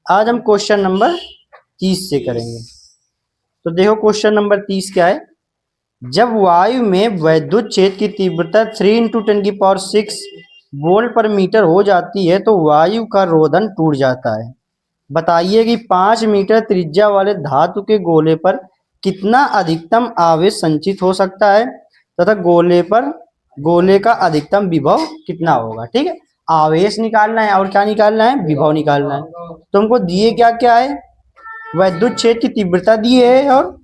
आज हम question number 30 से करेंगे। तो देखो क्वेश्चन नंबर 30 क्या है। जब वायु में वैद्युत क्षेत्र की तीव्रता 3 × 10⁶ वोल्ट पर मीटर हो जाती है तो वायु का रोधन टूट जाता है। बताइए कि 5 मीटर त्रिज्या वाले धातु के गोले पर कितना अधिकतम आवेश संचित हो सकता है तथा गोले का अधिकतम विभव कितना होगा। ठीक है, आवेश निकालना है और क्या निकालना है, विभव निकालना है। तुमको दिए क्या क्या है, वैद्युत क्षेत्र की तीव्रता दी है और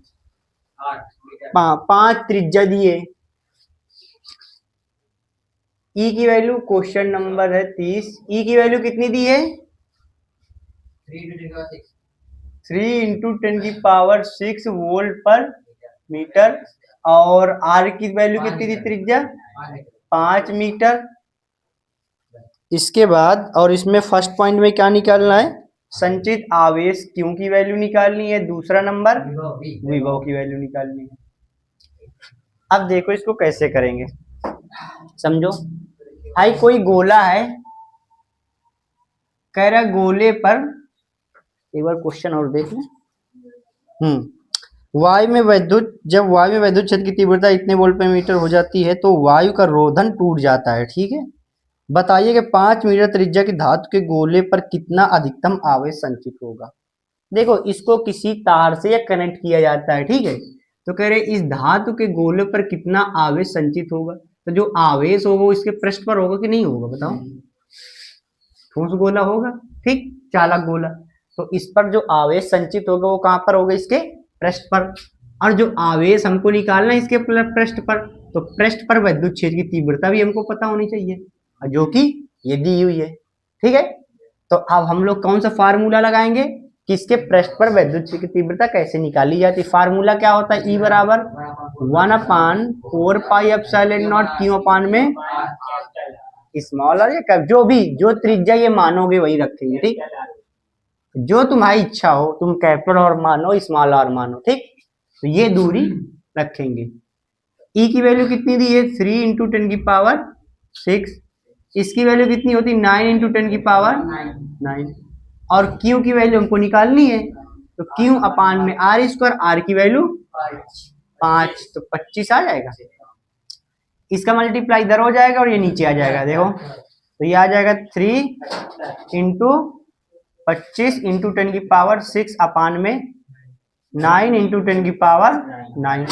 5 त्रिज्या दिए। ई की वैल्यू क्वेश्चन नंबर है 30, ई की वैल्यू कितनी दी है 3 × 10⁶ वोल्ट पर मीटर। और आर की वैल्यू कितनी थी त्रिज्या 5 मीटर। इसके बाद और इसमें फर्स्ट पॉइंट में क्या निकालना है, संचित आवेश क्यू की वैल्यू निकालनी है। दूसरा नंबर विभव की वैल्यू निकालनी है। अब देखो इसको कैसे करेंगे, समझो। भाई कोई गोला है, कह रहा गोले पर, एक बार क्वेश्चन और देख लें। जब वायु में वैद्युत क्षेत्र की तीव्रता इतने वोल्ट पर मीटर हो जाती है तो वायु का रोधन टूट जाता है। ठीक है, बताइए कि 5 मीटर त्रिज्या की धातु के गोले पर कितना अधिकतम आवेश संचित होगा। देखो इसको किसी तार से या कनेक्ट किया जाता है। ठीक है, तो कह रहे इस धातु के गोले पर कितना आवेश संचित होगा। तो जो आवेश होगा वो इसके पृष्ठ पर होगा कि नहीं होगा, बताओ। ठोस गोला होगा, ठीक, चालक गोला। तो इस पर जो आवेश संचित होगा वो कहां पर होगा, इसके पृष्ठ पर। और जो आवेश हमको निकालना है इसके पृष्ठ पर, तो पृष्ठ पर विद्युत क्षेत्र की तीव्रता भी हमको पता होनी चाहिए, जो कि ये दी हुई है। ठीक है, तो अब हम लोग कौन सा फार्मूला लगाएंगे कि इसके पृष्ठ पर विद्युत क्षेत्र की तीव्रता कैसे निकाली जाती है। फार्मूला क्या होता है, E बराबर 1/4πε0 क्यू अपान में स्मॉल और या जो भी जो त्रिज्या ये मानोगे वही रखेंगे। ठीक, जो तुम्हारी इच्छा हो, तुम कैपिटल और मानो स्मॉल और मानो। ठीक, तो ये दूरी रखेंगे। ई की वैल्यू कितनी दी है 3 × 10⁶। इसकी वैल्यू कितनी होती है 9 × 10⁹ और क्यू की वैल्यू हमको निकालनी है। तो क्यू अपान में r², आर की वैल्यू 5, तो 25 आ जाएगा। इसका मल्टीप्लाई इधर हो जाएगा और ये नीचे आ जाएगा। देखो तो ये आ जाएगा 3 × 25 × 10⁶ अपान में 9 × 10⁹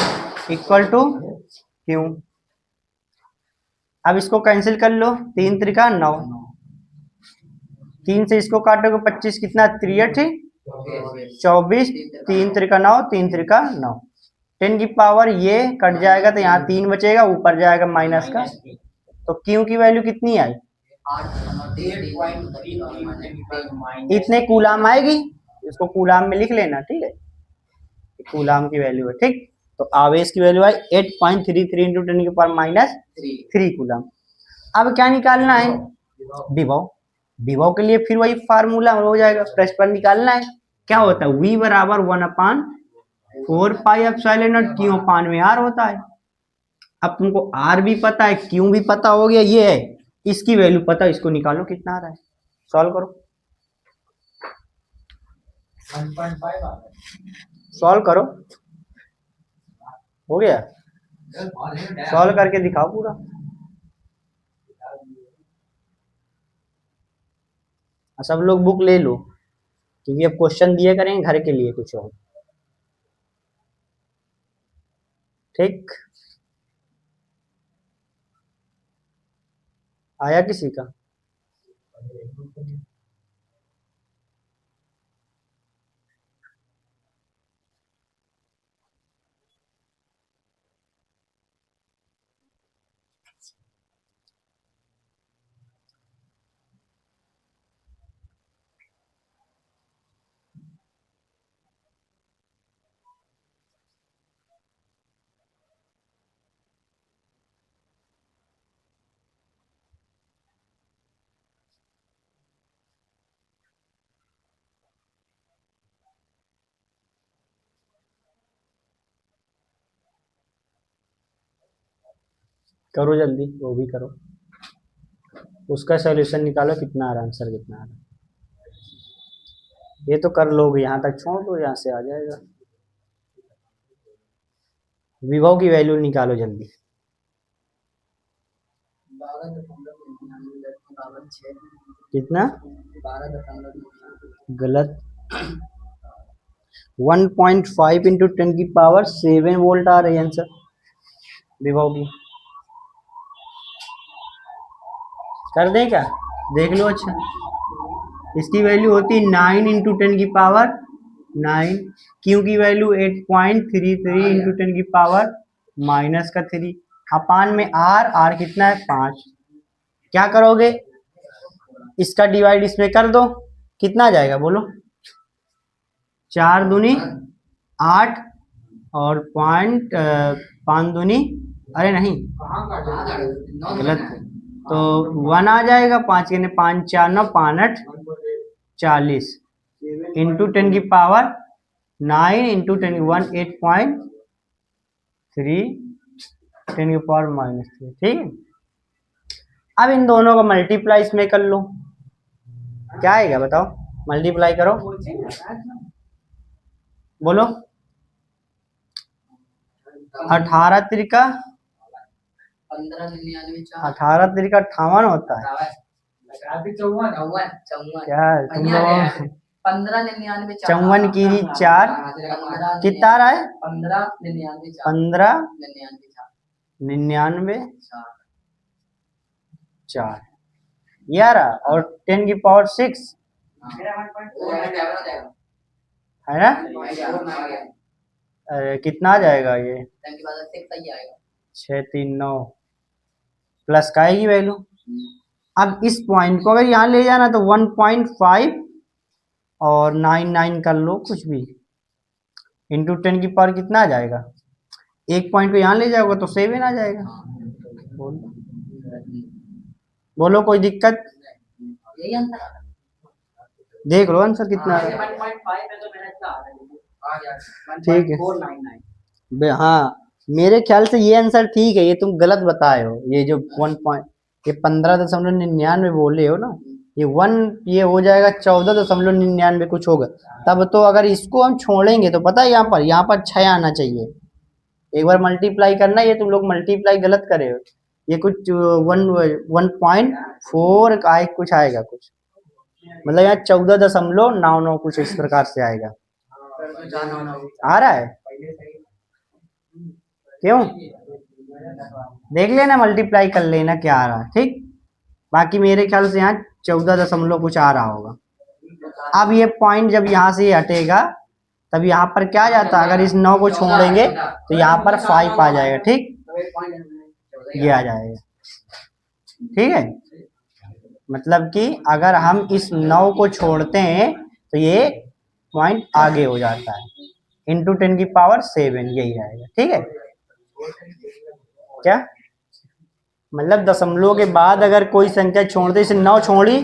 इक्वल टू क्यू। अब इसको कैंसिल कर लो, 3 त्रिका 9, 3 से इसको काटोगे 25 कितना 3 24, 3 त्रिका 9, 3 त्रिका 9, 10⁻, ये कट जाएगा तो यहाँ 3 बचेगा, ऊपर जाएगा माइनस का। तो क्यू की वैल्यू कितनी आई, इतने कूलाम आएगी, इसको कूलाम में लिख लेना। ठीक है, कूलाम की वैल्यू है। ठीक, तो आवेश की वैल्यू आई 8.33 × 10⁻³ कूलाम। अब क्या निकालना है, विभव। विभव के लिए फिर वही फार्मूला हो जाएगा, पृष्ठ पर निकालना है। क्या होता है, V बराबर 1/4πε0 क्यू अपान में R होता है। अब तुमको R भी पता है, क्यू भी पता हो गया, ये है इसकी वैल्यू पता है, इसको निकालो कितना आ रहा है, सॉल्व करो। 1.5 सॉल्व करो, हो गया, सॉल्व करके दिखाओ पूरा। सब लोग बुक ले लो क्योंकि अब क्वेश्चन दिए करेंगे घर के लिए कुछ और। ठीक, आया किसी का? करो जल्दी, वो भी करो, उसका सॉल्यूशन निकालो कितना आ रहा है, आंसर कितना आ रहा है। ये तो कर लोगे, यहाँ तक छोड़ दो, यहाँ से आ जाएगा। विभव की वैल्यू निकालो जल्दी। 12.99 कितना? 12.99 गलत। 1.5 इंटू 10⁻7 वोल्ट आ रही है आंसर विभव की। कर दें क्या? देख लो। अच्छा, इसकी वैल्यू होती है 9 इंटू 10⁻9। क्यू की वैल्यू 8.33 इंटू 10⁻³ अपान में आर कितना है? 5। क्या करोगे? इसका डिवाइड इसमें कर दो, कितना आ जाएगा बोलो? 4 दूनी 8 और 5 दूनी, अरे नहीं गलत, तो 1 आ जाएगा। 5 के 5 4 9 5 8 40 इंटू 10⁻9 इंटू 10 1 8.3 10⁻−3। ठीक है, अब इन दोनों का मल्टीप्लाई इसमें कर लो, क्या आएगा बताओ? मल्टीप्लाई करो, बोलो। 18 तिरिका 58 होता है। क्या तुम लोग 54 की 4 कितना आ रहा है? 1599 4 ये आ रहा, और 10⁻6 है ना? अरे कितना आ जाएगा ये? 639 प्लस का आएगी वैल्यू। अब इस पॉइंट को अगर यहाँ ले जाना तो 1.5 और 99 कर लो कुछ भी, इंटू 10 की पावर कितना आ जाएगा? एक पॉइंट को यहाँ ले जाओगे तो 7 आ जाएगा। बोलो कोई दिक्कत? देख लो आंसर कितना है। ठीक है, हाँ मेरे ख्याल से ये आंसर ठीक है, ये तुम गलत बताए हो। ये जो 15.99 बोले हो ना, ये 1 ये हो जाएगा 14.99 कुछ होगा। तब तो अगर इसको हम छोड़ेंगे तो पता है यहाँ पर 6 आना चाहिए। एक बार मल्टीप्लाई करना, ये तुम लोग मल्टीप्लाई गलत करे हो। ये कुछ 1.4 का कुछ आएगा, कुछ मतलब यहाँ 14.99 कुछ इस प्रकार से आएगा। आ रहा है? क्यों? देख लेना, मल्टीप्लाई कर लेना क्या आ रहा है। ठीक, बाकी मेरे ख्याल से यहाँ 14 कुछ आ रहा होगा। अब ये पॉइंट जब यहाँ से हटेगा तब यहाँ पर क्या आ जाता है? अगर इस 9 को छोड़ेंगे तो यहाँ पर 5 आ जाएगा। ठीक, ये आ जाएगा। ठीक है, मतलब कि अगर हम इस 9 को छोड़ते हैं तो ये पॉइंट आगे हो जाता है, इंटू 10⁻7 यही आएगा। ठीक है, क्या मतलब दशमलव के बाद अगर कोई संख्या छोड़ते, जैसे 9 छोड़ी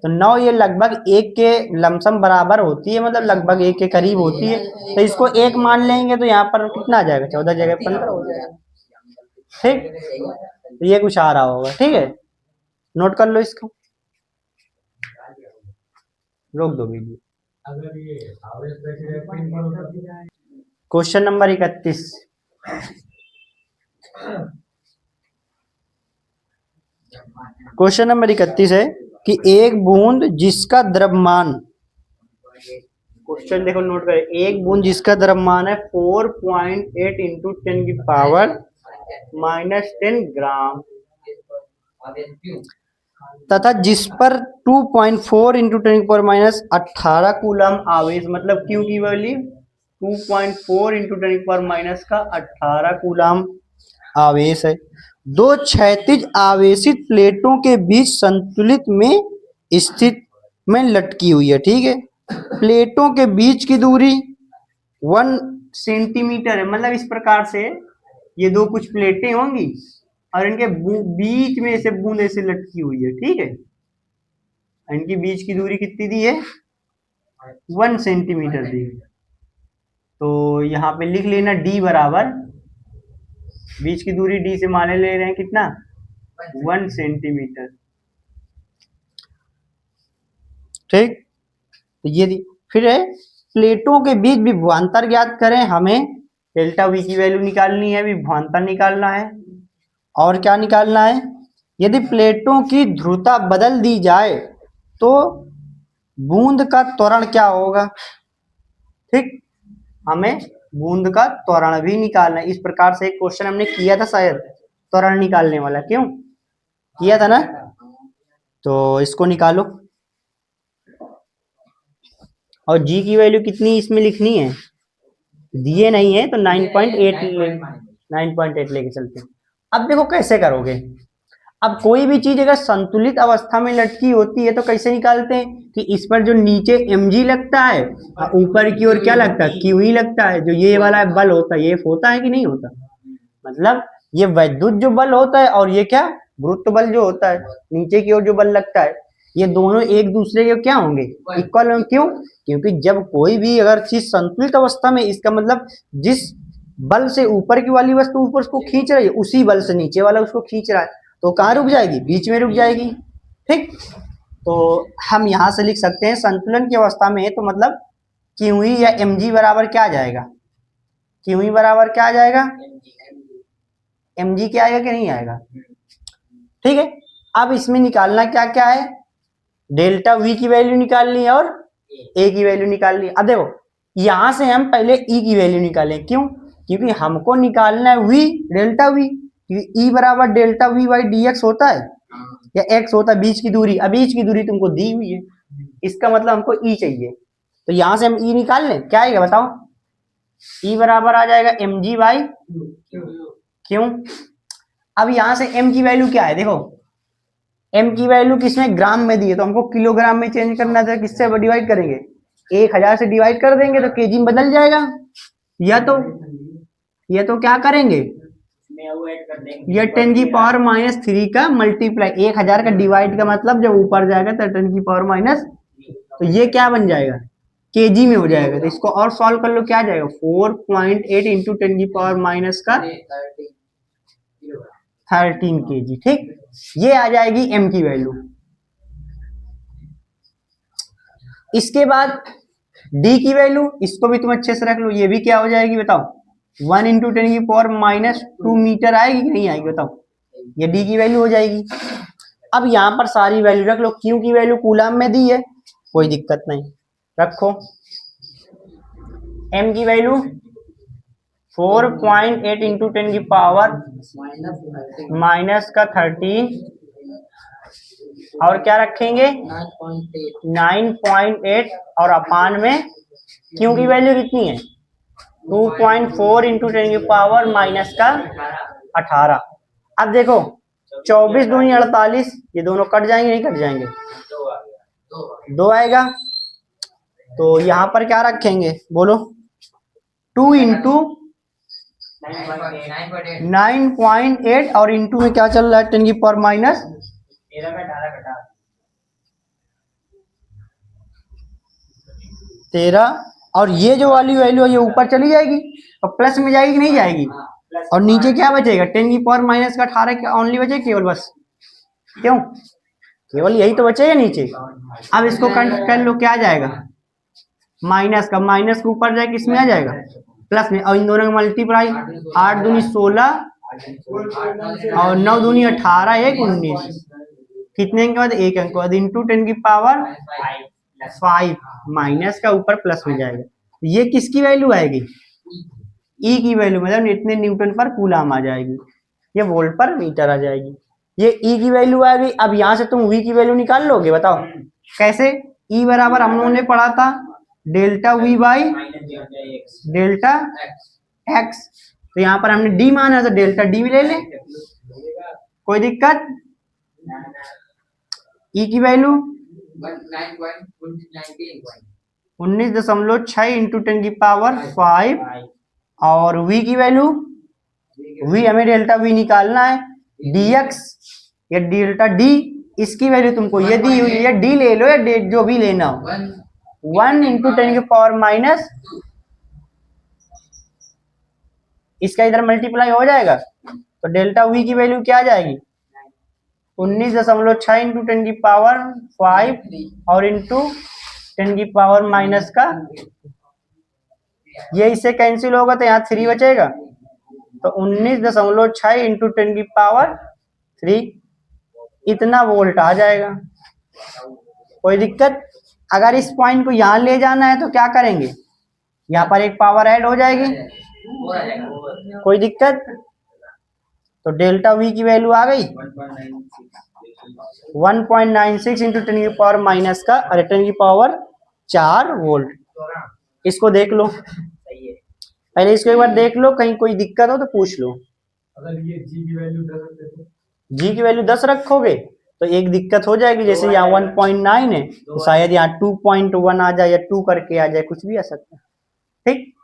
तो 9 ये लगभग 1 के लमसम बराबर होती है, मतलब लगभग 1 के करीब होती है। तो इसको 1 मान लेंगे तो यहाँ पर कितना आ जाएगा? 14 जगह 15 हो जाएगा। ठीक, तो ये कुछ आ रहा होगा। ठीक है, नोट कर लो इसको, रोक दो video. Question number 31, question number 31 है कि एक बूंद जिसका द्रव्यमान, क्वेश्चन देखो नोट करें, एक बूंद जिसका द्रव्यमान है 4.8 इंटू 10⁻−10 ग्राम तथा जिस पर 2.4 इंटू 10⁻18 कूलम आवेश, मतलब क्यू की वैल्यू 2.4 इंटू 10⁻18 कूलम आवेश है, दो क्षैतिज आवेशित प्लेटों के बीच संतुलित में स्थित में लटकी हुई है। ठीक है, प्लेटों के बीच की दूरी 1 सेंटीमीटर है। मतलब इस प्रकार से ये दो कुछ प्लेटें होंगी और इनके बीच में से बूंद ऐसे लटकी हुई है। ठीक है, इनकी बीच की दूरी कितनी दी है? 1 सेंटीमीटर दी है। तो यहाँ पे लिख लेना d बराबर, बीच की दूरी d से माने ले रहे हैं कितना? 1 सेंटीमीटर। ठीक, तो ये दी। फिर है प्लेटों के बीच विभवांतर ज्ञात करें, हमें डेल्टा वी की वैल्यू निकालनी है, विभवांतर निकालना है, और क्या निकालना है, यदि प्लेटों की ध्रुवता बदल दी जाए तो बूंद का त्वरण क्या होगा। ठीक, हमें बूंद का त्वरण भी निकालना है। इस प्रकार से एक क्वेश्चन हमने किया था शायद, त्वरण निकालने वाला, क्यों किया था ना, तो इसको निकालो। और जी की वैल्यू कितनी इसमें लिखनी है, दिए नहीं है तो 9.8 लेके चलते हैं। अब देखो कैसे करोगे, अब कोई भी चीज अगर संतुलित अवस्था में लटकी होती है तो कैसे निकालते हैं कि इस पर जो नीचे mg लगता है और ऊपर की ओर क्या लगता है, क्यू ही लगता है। जो ये वाला बल होता है ये होता है कि नहीं होता, मतलब ये वैद्युत जो बल होता है और ये क्या गुरुत्व बल जो होता है नीचे की ओर जो बल लगता है, ये दोनों एक दूसरे के क्या होंगे, इक्वल होंगे। क्यों, क्योंकि जब कोई भी अगर चीज संतुलित अवस्था में, इसका मतलब जिस बल से ऊपर की वाली वस्तु ऊपर उसको खींच रही है उसी बल से नीचे वाला उसको खींच रहा है, तो कहाँ रुक जाएगी, बीच में रुक जाएगी। ठीक, तो हम यहां से लिख सकते हैं संतुलन की अवस्था में तो मतलब क्यू ई या एम जी बराबर क्या आ जाएगा, क्यू ई बराबर क्या आ जाएगा, एम जी क्या आएगा कि नहीं आएगा। ठीक है, अब इसमें निकालना क्या क्या है, डेल्टा वी की वैल्यू निकालनी है और ए की वैल्यू निकालनी है। अब देखो यहां से हम पहले ई की वैल्यू निकालें, क्यों, क्योंकि हमको निकालना है वी डेल्टा वी, क्योंकि ई बराबर delta we by D x होता है या एक्स होता है बीच की दूरी। अब बीच की दूरी तुमको दी हुई है, इसका मतलब हमको ई चाहिए, तो यहां से हम ई निकाल लें, क्या आएगा बताओ, ई बराबर आ जाएगा एम जी बाई क्यों। अब यहां से एम की वैल्यू क्या है, देखो एम की वैल्यू किसमें, ग्राम में दी है, तो हमको किलोग्राम में चेंज करना था, किससे डिवाइड करेंगे, 1000 से डिवाइड कर देंगे तो केजी में बदल जाएगा, या तो क्या करेंगे, ये 10 की पावर माइनस 3 का मल्टीप्लाई, 1000 का डिवाइड का मतलब जब ऊपर जाएगा तो 10 की पावर माइनस, तो ये क्या बन जाएगा, केजी में हो जाएगा। तो इसको और सॉल्व कर लो, क्या आ जाएगा 4.8 इंटू 10 की पावर माइनस का 13 केजी। ठीक, ये आ जाएगी एम की वैल्यू। इसके बाद डी की वैल्यू, इसको भी तुम अच्छे से रख लो, ये भी क्या हो जाएगी बताओ, 1 इंटू 10 की पावर माइनस 2 मीटर आएगी कि नहीं आएगी बताओ, ये डी की वैल्यू हो जाएगी। अब यहां पर सारी वैल्यू रख लो, क्यू की वैल्यू कूलम में दी है, कोई दिक्कत नहीं, रखो। एम की वैल्यू 4.8 इंटू 10 की पावर माइनस का 13, और क्या रखेंगे 9.8, और अपान में क्यू की वैल्यू कितनी है 2.4 इंटू 10 की पावर माइनस का 18। अब देखो 24 दूनी 48, ये दोनों कट जाएंगे नहीं कट जाएंगे, 2 आएगा, तो यहां पर क्या रखेंगे बोलो, 2 इंटू 9.8 और इंटू में क्या चल रहा है 10 की पावर माइनस 13, और ये जो वाली वैल्यू है ये ऊपर चली जाएगी और प्लस में जाएगी कि नहीं जाएगी, और नीचे क्या बचेगा 10 की पावर माइनस का 18 क्या ओनली बचे केवल, बस क्यों, केवल यही तो बचेगा नीचे। अब इसको कर लो, क्या आ जाएगा माइनस का, माइनस के ऊपर जाए किस में आ जाएगा प्लस में, और इन दोनों का मल्टीप्लाई 8 दूनी 16 और 9 दूनी 18 1 19, कितने अंक के बाद 1 अंक के बाद इंटू 10 की पावर 5 माइनस का ऊपर प्लस में जाएगा, ये किसकी वैल्यू आएगी, ई की वैल्यू, मतलब इतने न्यूटन पर कूलम आ जाएगी, ये वोल्ट पर मीटर आ जाएगी, ये ई की वैल्यू आ गई। अब यहां से तुम वी की वैल्यू निकाल लोगे, बताओ कैसे, ई बराबर हम लोगों ने पढ़ा था delta we by delta x, तो यहाँ पर हमने डी माना तो डेल्टा डी भी ले ले, कोई दिक्कत। ई की वैल्यू 19.6 इंटू 10 की पावर 5, और वी की वैल्यू, वी हमें डेल्टा वी निकालना है, dx या डेल्टा डी, इसकी वैल्यू तुमको ये दी हुई है, डी ले लो या जो भी लेना हो, 1 इंटू 10 की पावर माइनस, इसका इधर मल्टीप्लाई हो जाएगा, तो डेल्टा वी की वैल्यू क्या आ जाएगी 19.6 इंटू 10 की पावर 5 और इंटू 10 की पावर माइनस का, ये इससे कैंसिल होगा तो यहाँ 3 बचेगा, तो 19.6 इंटू 10 की पावर 3, इतना वोल्ट आ जाएगा। कोई दिक्कत? अगर इस पॉइंट को यहाँ ले जाना है तो क्या करेंगे, यहाँ पर एक पावर ऐड हो जाएगी। कोई दिक्कत? तो डेल्टा वी की वैल्यू आ गई 1.96 इंटू 10 की पावर माइनस का, अरे 10 की पावर 4 वोल्ट। इसको देख लो, पहले इसको एक बार देख लो, कहीं कोई दिक्कत हो तो पूछ लो। अगर ये जी की वैल्यू 10 रखते तो जी की वैल्यू 10 रखोगे तो एक दिक्कत हो जाएगी, जैसे यहाँ 1.9 है तो शायद यहाँ 2.1 आ जाए या 2 करके आ जाए, कुछ भी आ सकता है। ठीक,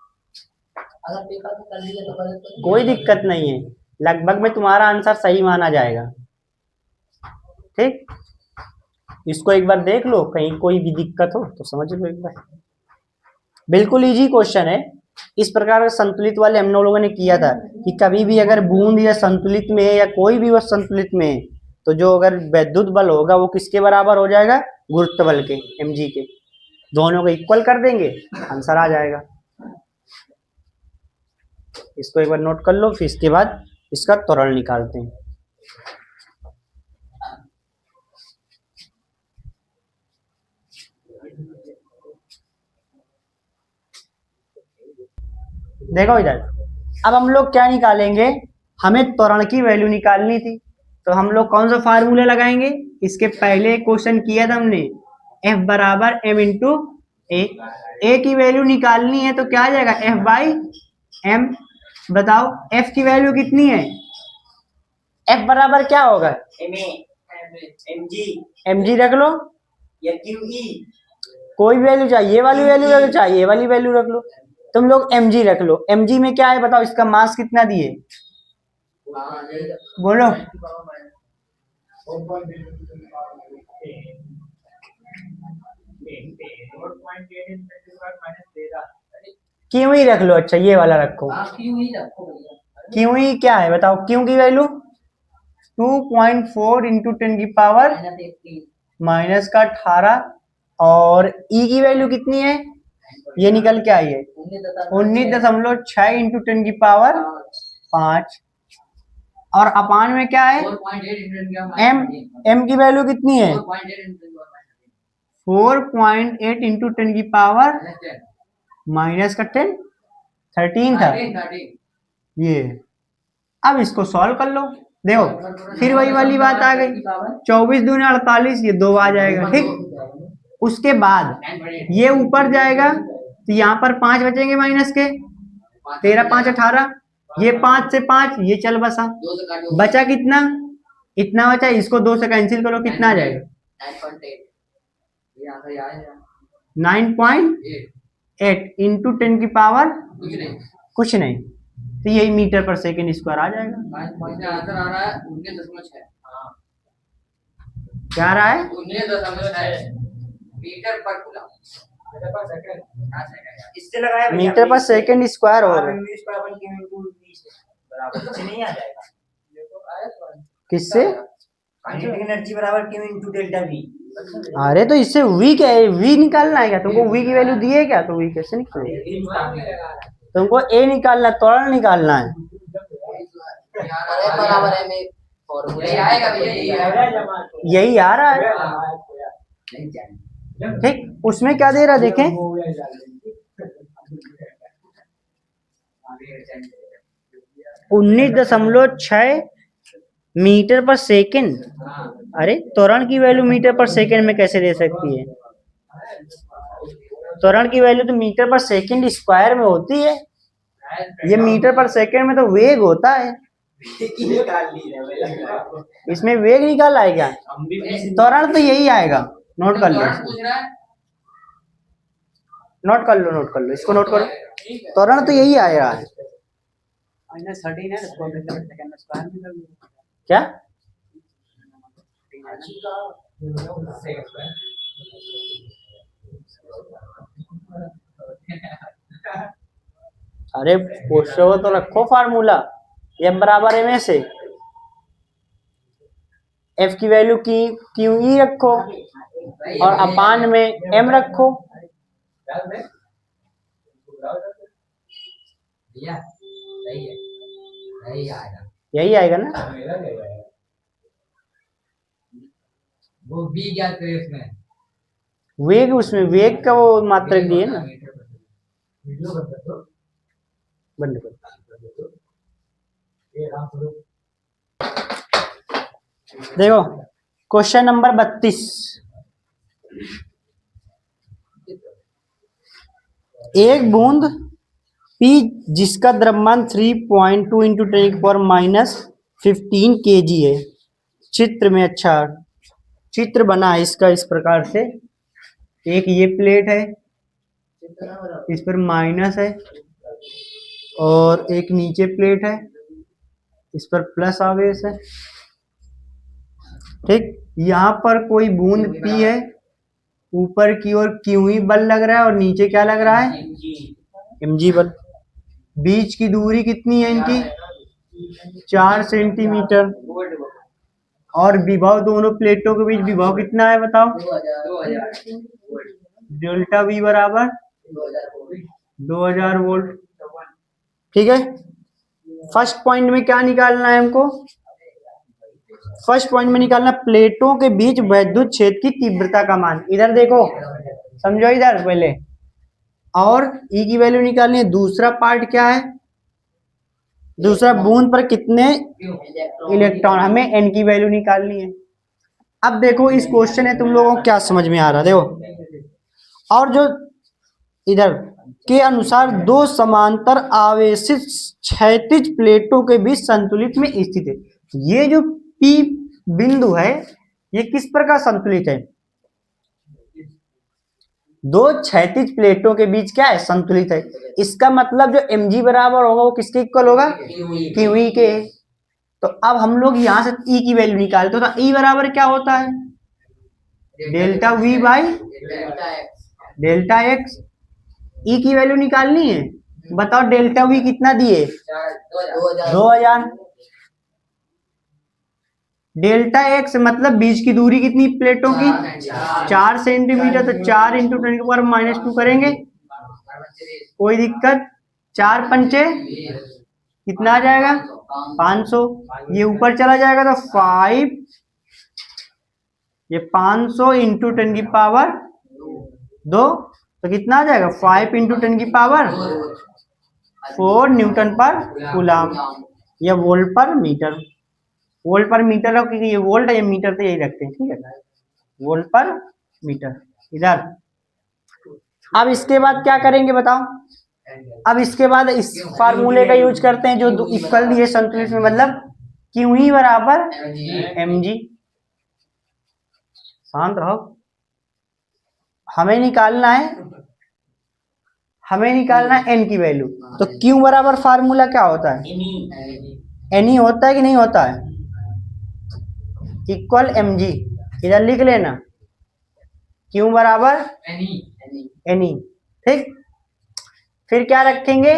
कोई दिक्कत नहीं है, लगभग में तुम्हारा आंसर सही माना जाएगा। ठीक, इसको एक बार देख लो, कहीं कोई भी दिक्कत हो तो समझ लो एक बार। बिल्कुल इजी क्वेश्चन है। इस प्रकार के संतुलित वाले हम लोगों ने किया था कि कभी भी अगर बूंद या संतुलित में है या कोई भी वह संतुलित में है तो जो अगर वैद्युत बल होगा वो किसके बराबर हो जाएगा, गुरुत्व बल के, mg के। दोनों को इक्वल कर देंगे, आंसर आ जाएगा। इसको एक बार नोट कर लो, फिर इसके बाद इसका त्वरण निकालते हैं। देखो इधर, अब हम लोग क्या निकालेंगे, हमें त्वरण की वैल्यू निकालनी थी, तो हम लोग कौन सा फार्मूला लगाएंगे, इसके पहले क्वेश्चन किया था हमने, F बराबर m इंटू ए की वैल्यू निकालनी है तो क्या आ जाएगा, F बाई m। बताओ F की वैल्यू कितनी है, F बराबर क्या होगा, mg रख लो या QE, कोई वैल्यू चाहिए, ये वाली वैल्यू रख लो, चाहिए ये वाली वैल्यू रख लो, तुम लोग mg रख लो। mg में क्या है बताओ, इसका मास कितना दिए, बोलो। क्यों ही रख लो, अच्छा ये वाला रखो, क्यों ही क्या है बताओ, क्यों की वैल्यू 2.4 इंटू 10 की पावर माइनस का 18, और ई की वैल्यू कितनी है, ये निकल के आई है 19.6 इंटू 10 की पावर 5, और अपान में क्या है, m की वैल्यू कितनी है 4.8 इंटू 10 की पावर माइनस का 10, 13 था ये। अब इसको सॉल्व कर लो, देखो फिर वही वाली बात आ गई, 24 दूनी 48, ये 2 आ जाएगा। ठीक, उसके बाद ये ऊपर जाएगा तो यहाँ पर 5 बचेंगे माइनस के, 13 5 18, ये 5 से 5 ये चल बसा, बचा कितना, इतना बचा, इसको 2 से कैंसिल करो, कितना आ जाएगा 9.8 इंटू 10 की पावर कुछ नहीं, तो यही मीटर पर सेकेंड स्क्वायर आ जाएगा। आंसर आ रहा है 19.6, क्या आ रहा है 19.6 मीटर पर कूलम, इससे लगाया मीटर पर सेकेंड स्क्वायर होगा, नहीं आ जाएगा, किससे, काइनेटिक एनर्जी बराबर Q इंटू डेल्टा V। अरे तो इससे v क्या है, v निकालना है क्या तुमको, v की वैल्यू दी है क्या, तो v कैसे निकालेंगे, तुमको a निकालना, त्वरण निकालना है। यही आ रहा है। ठीक, उसमें क्या दे रहा है देखें, 19.6 मीटर पर सेकेंड। अरे त्वरण की वैल्यू मीटर पर सेकेंड में कैसे दे सकती है, त्वरण की वैल्यू तो मीटर पर सेकेंड स्क्वायर में होती है, ये मीटर पर सेकेंड में तो वेग होता है, इसमें वेग निकाला है क्या, त्वरण तो यही आएगा, नोट कर लो, नोट कर लो, नोट कर लो, इसको नोट करो, त्वरण तो यही आ रहा है। क्या अरे पूछो तो रखो फार्मूला, एफ बराबर एम ए से, एफ की वैल्यू की क्यू ई रखो, और अपान में m रखो। यही आएगा ना। वो बी ज्ञात करें उसमें, वेग, उसमें वेग का वो मात्रक दिए ना। बंद कर। देखो क्वेश्चन नंबर 32, एक बूंद P जिसका द्रव्यमान 3.2 इंटू 10⁻⁻15 kg है। चित्र में, अच्छा चित्र बना है इसका इस प्रकार से, एक ये प्लेट है, इस पर माइनस है, और एक नीचे प्लेट है, इस पर प्लस आवेश है। ठीक, यहाँ पर कोई बूंद P है, ऊपर की ओर Q ही बल लग रहा है और नीचे क्या लग रहा है, mg बल। बीच की दूरी कितनी है इनकी, 4 सेंटीमीटर, और विभव दोनों प्लेटों के बीच विभव कितना है बताओ, 2000 डेल्टा V बराबर 2000 वोल्ट। ठीक है, फर्स्ट पॉइंट में क्या निकालना है हमको, फर्स्ट पॉइंट में निकालना प्लेटों के बीच वैद्युत क्षेत्र की तीव्रता का मान। इधर देखो, समझो इधर पहले, और E की वैल्यू निकालनी है। दूसरा पार्ट क्या है, दूसरा बूंद पर कितने इलेक्ट्रॉन, हमें N की वैल्यू निकालनी है। अब देखो इस क्वेश्चन है, तुम लोगों को क्या समझ में आ रहा, देखो, और जो इधर के अनुसार दो समांतर आवेशित क्षैतिज प्लेटों के बीच संतुलित में स्थित है। ये जो P बिंदु है ये किस प्रकार संतुलित है, दो क्षैतिज प्लेटों के बीच क्या है, संतुलित है। इसका मतलब जो mg बराबर होगा वो किसके इक्वल होगा, QE के। तो अब हम लोग यहाँ से E की वैल्यू निकालते हो, तो E बराबर क्या होता है, delta V by delta x। E की वैल्यू निकालनी है, बताओ डेल्टा V कितना दिए, 2000। डेल्टा x मतलब बीच की दूरी कितनी प्लेटों की, 4 सेंटीमीटर, तो 4 इंटू 10⁻⁻2 करेंगे, कोई दिक्कत, 4 पंचे कितना आ जाएगा, 500। ये ऊपर चला जाएगा तो 5, ये 500 इंटू 10⁻², तो कितना आ जाएगा, 5 इंटू 10⁻4 न्यूटन पर कूलम, या वोल्ट पर मीटर। वोल्ट पर मीटर रखो, क्योंकि ये वोल्ट है, ये मीटर तो यही रखते हैं, ठीक है, वोल्ट पर मीटर। इधर अब इसके बाद क्या करेंगे बताओ, अब इसके बाद इस फार्मूले का यूज करते हैं जो इक्वल दिए संतुलित में, मतलब QE बराबर mg। शांत रहो, हमें निकालना है n की वैल्यू। तो Q बराबर फार्मूला क्या होता है, Ne होता है कि नहीं होता है, इक्वल mg। इधर लिख लेना, Q बराबर Ne। ठीक, फिर क्या रखेंगे,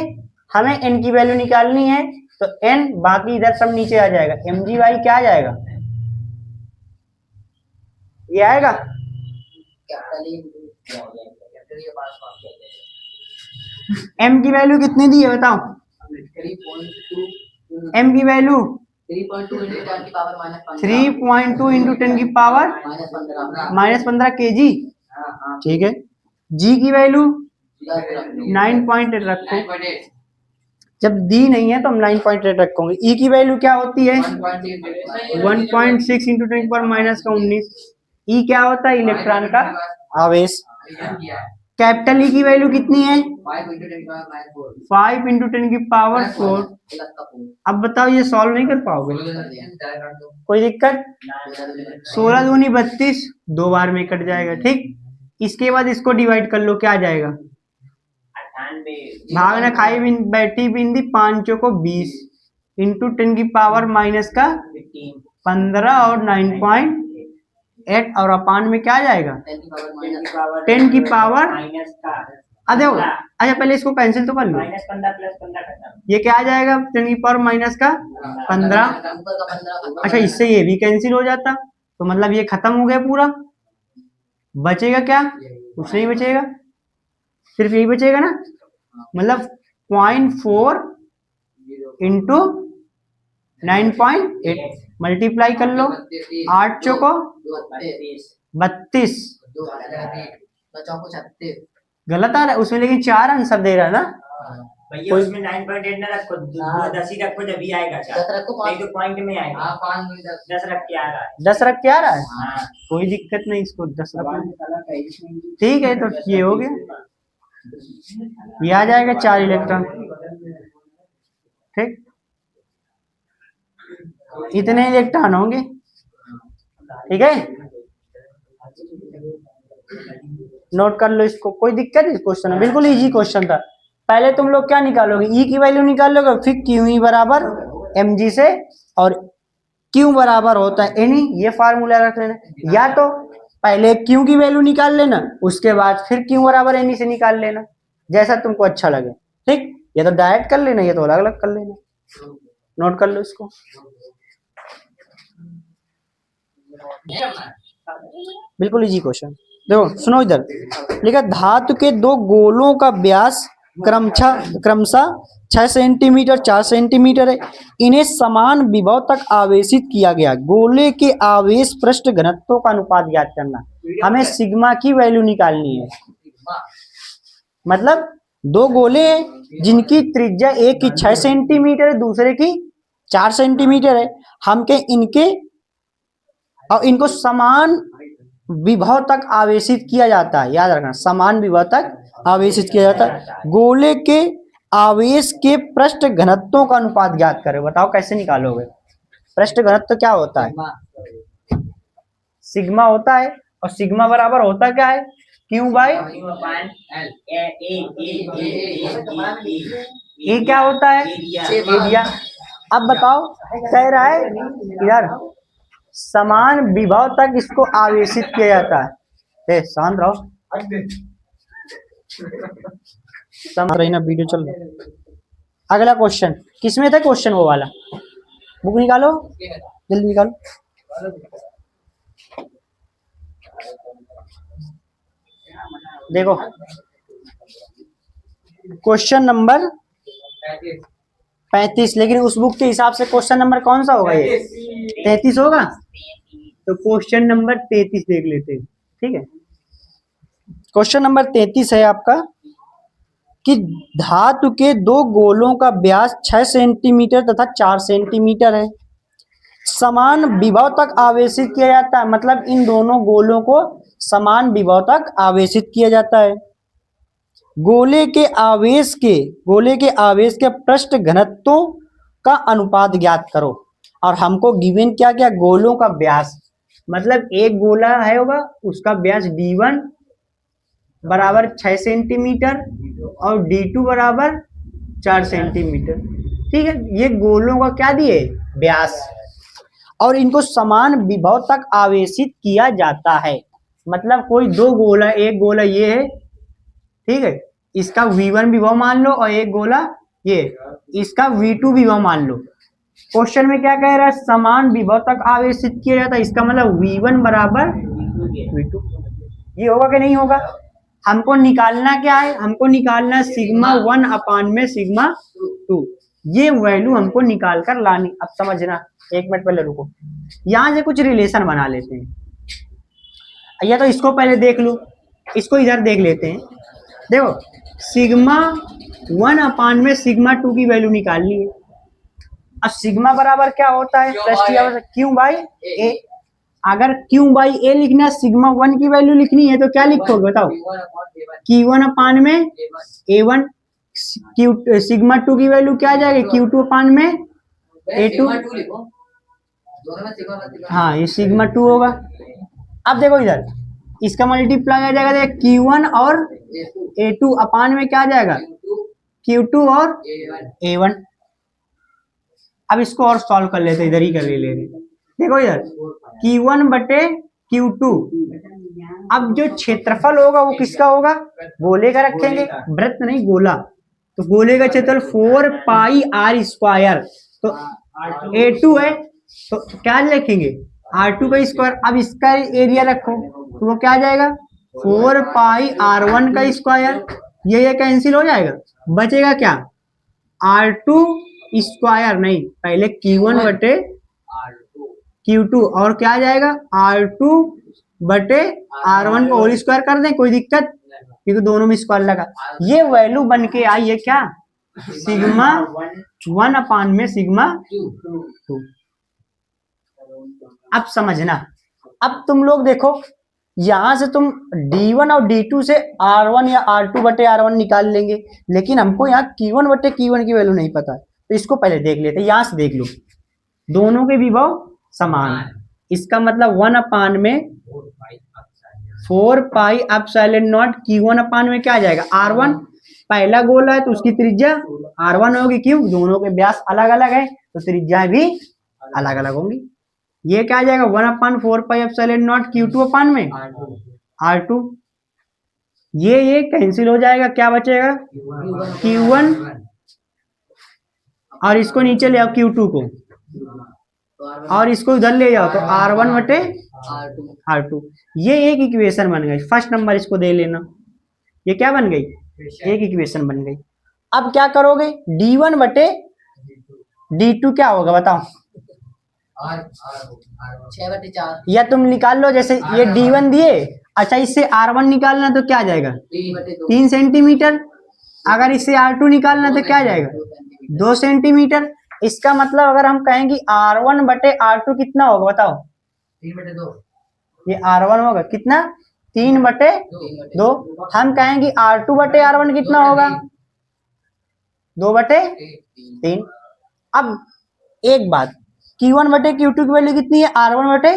हमें n की वैल्यू निकालनी है, तो n बाकी इधर सब नीचे आ जाएगा, mg बाई क्या आ जाएगा, ये आएगा, m की वैल्यू कितनी दी है बताओ, m की वैल्यू 3.2 इंटू 10⁻⁻15 kg। ठीक है, g की वैल्यू 9.8 रखो, जब दी नहीं है तो हम 9.8 रखोगे। E की वैल्यू क्या होती है, 1.6 इंटू 10⁻⁻19। E क्या होता है, इलेक्ट्रॉन का आवेश। कैपिटल E की वैल्यू कितनी है, 5 इंटू 10⁻4। अब बताओ ये सॉल्व नहीं कर पाओगे, कोई दिक्कत, 16 दूनी 32, 2 बार में कट जाएगा। ठीक, इसके बाद इसको डिवाइड कर लो, क्या आ जाएगा, भागना खाई बैठी बिंदी 5 को 20 इंटू 10⁻⁻15 और 9.8, और अपान में क्या आ जाएगा, 10 की पावर। अरे अच्छा पहले इसको कैंसिल तो कर लो, ये क्या आ जाएगा, 10 की पावर माइनस का 15। अच्छा इससे ये भी कैंसिल हो जाता, तो मतलब ये खत्म हो गया पूरा। बचेगा क्या, कुछ नहीं बचेगा, सिर्फ यही बचेगा ना, मतलब 0.4 इंटू 9.8 मल्टीप्लाई कर लो, 8 चौको 32, गलत आ रहा है उसमें, लेकिन 4 आंसर दे रहा है ना भैया, उसमें 9.8 ना रखो, 10 ही रखो, जब भी आएगा 4 नहीं तो पॉइंट में आएगा। 10 रख के आ रहा है, 10 रख के आ रहा है, हाँ। कोई दिक्कत नहीं, इसको 10 रख, ठीक है, तो ये हो गया, ये आ जाएगा 4 इलेक्ट्रॉन, ठीक, इतने इलेक्ट्रॉन होंगे, ठीक है, नोट कर लो इसको, कोई दिक्कत नहीं, क्वेश्चन बिल्कुल इजी क्वेश्चन था। पहले तुम लोग क्या निकालोगे, ई की वैल्यू निकालोगे, फिर क्यू ई बराबर एम जी से, और क्यू बराबर होता है एन, ये फार्मूला रख लेना, या तो पहले क्यू की वैल्यू निकाल लेना, उसके बाद फिर क्यू बराबर एन से निकाल लेना, जैसा तुमको अच्छा लगे, ठीक, ये तो डायरेक्ट कर लेना, ये तो अलग अलग कर लेना, नोट कर लो इसको। बिल्कुल इजी क्वेश्चन, देखो सुनो इधर लिखा, धातु के दो गोलों का व्यास क्रमशः 6 सेंटीमीटर 4 सेंटीमीटर है, इन्हें समान विभव तक आवेशित किया गया, गोले के आवेश पृष्ठ घनत्व का अनुपात ज्ञात करना, हमें सिग्मा की वैल्यू निकालनी है, मतलब दो गोले हैं जिनकी त्रिज्या एक की 6 सेंटीमीटर है, दूसरे की 4 सेंटीमीटर है, हम के इनके और इनको समान विभव तक आवेशित किया जाता है, याद रखना, समान विभव तक आवेशित किया जाता है, गोले के आवेश के पृष्ठ घनत्वों का अनुपात ज्ञात करें, बताओ कैसे निकालोगे, पृष्ठ घनत्व क्या होता है, सिग्मा होता है, और सिग्मा बराबर होता क्या है, क्यू बाई ए, क्या होता है एरिया। अब बताओ, कह रहा है यार समान विभव तक इसको आवेशित किया जाता है, शांत रहो, शांत रही ना, वीडियो चल रहा है। अगला क्वेश्चन किसमें था, क्वेश्चन वो वाला, बुक निकालो जल्दी निकालो, देखो क्वेश्चन नंबर 35, लेकिन उस बुक के हिसाब से क्वेश्चन नंबर कौन सा होगा, ये 33 होगा, तो क्वेश्चन नंबर 33 देख लेते हैं, ठीक है, क्वेश्चन नंबर 33 है आपका कि धातु के दो गोलों का व्यास 6 सेंटीमीटर तथा 4 सेंटीमीटर है, समान विभव तक आवेशित किया जाता है, मतलब इन दोनों गोलों को समान विभव तक आवेशित किया जाता है, गोले के आवेश के पृष्ठ घनत्वों का अनुपात ज्ञात करो, और हमको गिवन क्या क्या, गोलों का व्यास, मतलब एक गोला है होगा उसका व्यास d1 बराबर 6 सेंटीमीटर और d2 बराबर 4 सेंटीमीटर, ठीक है, ये गोलों का क्या दिए, व्यास, और इनको समान विभव तक आवेशित किया जाता है, मतलब कोई दो गोला, एक गोला ये है, ठीक है, इसका V1 विभव मान लो, और एक गोला ये इसका V2 विभव मान लो, क्वेश्चन में क्या कह रहा है, समान विभव तक आवेशित किया जाता है, इसका मतलब V1 बराबर V2, ये होगा कि नहीं होगा, हमको निकालना क्या है, हमको निकालना सिग्मा 1 अपान में सिग्मा 2, ये वैल्यू हमको निकाल कर लानी। अब समझना, एक मिनट पहले रुको, यहां से कुछ रिलेशन बना लेते हैं, या तो इसको पहले देख लो, इसको इधर देख लेते हैं, देखो सिग्मा 1 अपान में सिग्मा 2 की वैल्यू निकालनी है, अब सिग्मा बराबर क्या होता है, क्यू बाई ए, अगर क्यू बाई ए लिखना, सिग्मा 1 की वैल्यू लिखनी है तो क्या लिखोगे बताओ, Q1 अपान में A1, सिग्मा 2 की वैल्यू क्या आ जाएगी, Q2 अपान में A2, हाँ ये सिग्मा 2 होगा। अब देखो इधर इसका मल्टीप्लाई आ जाएगा, Q1 और A2 अपान में क्या आ जाएगा, Q2 और A1। अब इसको और सॉल्व कर लेते, इधर ही कर ले, देखो इधर Q1 बटे Q2, अब जो क्षेत्रफल होगा वो किसका होगा, गोले का रखेंगे, वृत्त नहीं गोला, तो गोले का क्षेत्रफल 4 पाई r स्क्वायर, तो A2 है तो क्या लिखेंगे R2 का स्क्वायर। अब इसका एरिया रखो तो वो क्या आ जाएगा 4 पाई R1 का स्क्वायर। ये कैंसिल हो जाएगा, बचेगा क्या R2 स्क्वायर, नहीं पहले Q1 बटे Q2 और क्या आ जाएगा R2 बटे R1 को होल स्क्वायर कर दें, कोई दिक्कत, क्योंकि दोनों में स्क्वायर लगा। ये वैल्यू बन के आई है क्या सिग्मा 1 अपान में सिग्मा 2। अब समझना, अब तुम लोग देखो यहां से तुम D1 और D2 से R1 या R2 बटे R1 निकाल लेंगे, लेकिन हमको यहाँ Q1 बटे Q1 की वैल्यू नहीं पता है, तो इसको पहले देख लेते हैं। यहां से देख लो दोनों के विभव समान है, इसका मतलब 1 अपान में 4 पाई एप्सिलॉन नॉट Q1 अपान में क्या आ जाएगा R1। पहला गोला है तो उसकी त्रिज्या R1 होगी, क्यों दोनों के व्यास अलग अलग है तो त्रिज्या भी अलग अलग होंगी। ये क्या आ जाएगा 1 अपान 4 पाई एप्सिलॉन नॉट Q2 अपान में R2। ये कैंसिल हो जाएगा, क्या बचेगा Q1 और इसको नीचे ले आओ Q2 को और इसको इधर ले जाओ तो R1 बटे R2। ये एक इक्वेशन बन गई, फर्स्ट नंबर इसको दे लेना। ये क्या बन गई, एक इक्वेशन बन गई। अब क्या करोगे D1 बटे D2 क्या होगा बताओ, 6/4 या तुम निकाल लो, जैसे ये D1 दिए, अच्छा इससे R1 निकालना तो क्या आ जाएगा 3 सेंटीमीटर, अगर इससे R2 निकालना तो क्या आ जाएगा 2 सेंटीमीटर। इसका मतलब अगर हम कहेंगे R1 बटे R2 कितना होगा बताओ, 3/2 ये R1 होगा कितना 3/2। हम कहेंगे R2 बटे R1 कितना होगा 2/3। अब एक बात Q1 बटे Q2 की वैल्यू कितनी है R1 बटे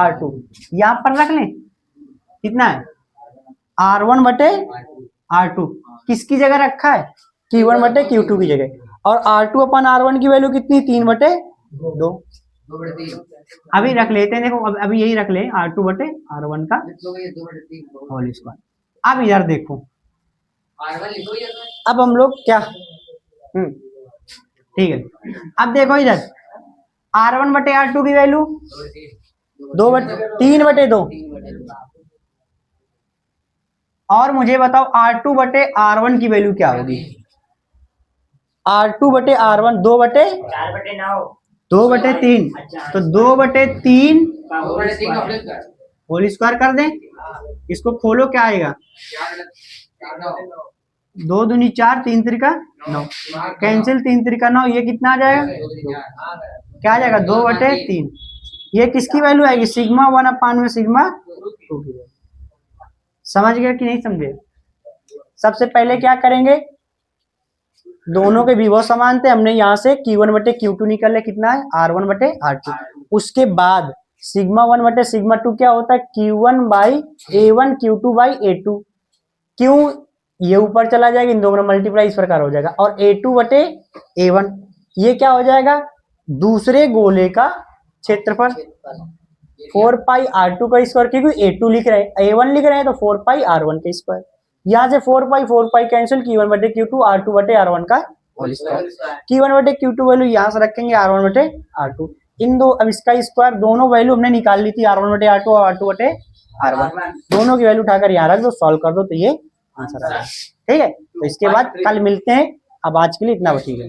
R2, यहां पर रख लें कितना है R1 बटे R2, किसकी जगह रखा है Q1 बटे Q2 की जगह, और R2 अपन R1 की वैल्यू कितनी 3/2। 2/3 अभी रख लेते हैं, देखो अभी यही रख ले R2 बटे R1 का होल स्क्वायर। अब इधर देखो R1 लिखो ये तो। अब हम लोग क्या ठीक है, अब देखो इधर R1 बटे R2 की वैल्यू 3/2, और मुझे बताओ R2 बटे R1 की वैल्यू क्या होगी, R2 बटे R1 4/9 2/3, तो 2/3 होल स्क्वायर कर दें, इसको खोलो क्या आएगा 2 दूनी 4 3 त्रिका 9, कैंसिल 3 त्रिका 9, ये कितना आ जाएगा क्या आ जाएगा 2/3। ये किसकी वैल्यू आएगी सिग्मा 1 अपान में सिग्मा 2 की। समझ गए कि नहीं समझे। सबसे पहले क्या करेंगे, दोनों के विभव समान थे, हमने यहाँ से Q1 बटे Q2 निकाले कितना है R1 बटे R2। उसके बाद सिग्मा 1 बटे सिग्मा 2 क्या होता है Q1 by A1 Q2 by A2। क्यों ये ऊपर चला जाएगा, इन दोनों मल्टीप्लाई इस प्रकार हो जाएगा, और A2 बटे A1 ये क्या हो जाएगा दूसरे गोले का क्षेत्रफल 4 पाई R2 का स्क्वायर, क्योंकि A2 लिख रहे हैं A1 लिख रहे हैं तो 4 पाई R1 का स्क्वायर। यहाँ से 4 पाई कैंसिल Q1 बटे Q2 R2 बटे R1 का होल स्क्वायर। Q1 बटे Q2 वैल्यू यहाँ से रखेंगे R1 बटे R2, इन दो अब इसका स्क्वायर, दोनों वैल्यू हमने निकाल ली थी R1 बटे R2 और R2 बटे R1, दोनों की वैल्यू उठाकर यहाँ रख दो, सॉल्व कर दो तो ये आंसर आ जाएगा। ठीक है, तो इसके बाद कल मिलते हैं, अब आज के लिए इतना ठीक है।